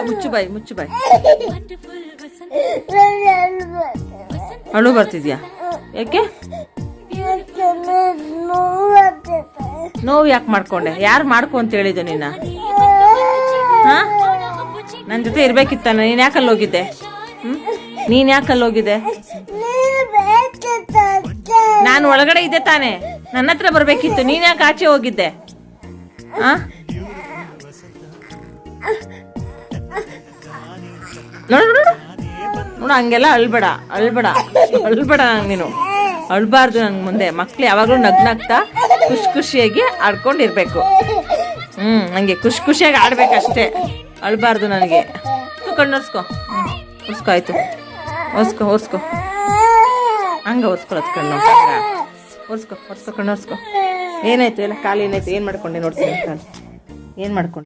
ಮುಚ್ಚು ಬಾಯಿ ಅಳು ಬರ್ತಿದ್ಯಾ? ಯಾಕೆ? ನೋವು ಯಾಕೆ ಮಾಡ್ಕೊಂಡೆ? ಯಾರು ಮಾಡ್ಕೊ ಅಂತ ಹೇಳಿದ್ದು ನಿನ್ನ? ಹಾ, ನನ್ನ ಜೊತೆ ಇರ್ಬೇಕಿತ್ತಾನೆ. ನೀನ್ ಯಾಕಲ್ಲಿ ಹೋಗಿದ್ದೆ? ನೀನ್ ಯಾಕಲ್ಲಿ ಹೋಗಿದ್ದೆ? ನಾನು ಒಳಗಡೆ ಇದ್ದೆ ತಾನೆ, ನನ್ನ ಹತ್ರ ಬರ್ಬೇಕಿತ್ತು. ನೀನ್ ಯಾಕೆ ಆಚೆ ಹೋಗಿದ್ದೆ? ಆ ನೋಡು ಹಂಗೆಲ್ಲ ಅಳ್ಬೇಡ ನಂಗೆ. ನೀನು ಅಳ್ಬಾರ್ದು. ನಂಗೆ ಮುಂದೆ ಮಕ್ಳು ಯಾವಾಗಲೂ ನಗ್ನಾಗ್ತಾ ಖುಷಿಯಾಗಿ ಆಡ್ಕೊಂಡಿರ್ಬೇಕು. ನಂಗೆ ಖುಷಿಯಾಗಿ ಆಡ್ಬೇಕಷ್ಟೇ, ಅಳ್ಬಾರ್ದು ನನಗೆ. ಕಣ್ಣು ಒರ್ಸ್ಕೊ ಆಯ್ತು. ಒರ್ಸ್ಕೊ ಹಂಗೆ ಒರ್ಸ್ಕೊಳತ್ ಕಣ್ಣು. ಒರ್ಸ್ಕೊ ಕಣ್ಣು ಒರ್ಸ್ಕೊ. ಏನಾಯ್ತು? ಎಲ್ಲ ಕಾಲು ಏನಾಯ್ತು? ಏನು ಮಾಡ್ಕೊಂಡೆ? ನೋಡ್ತೀನಿ ಕಾಲು ಏನು ಮಾಡ್ಕೊಂಡೆ?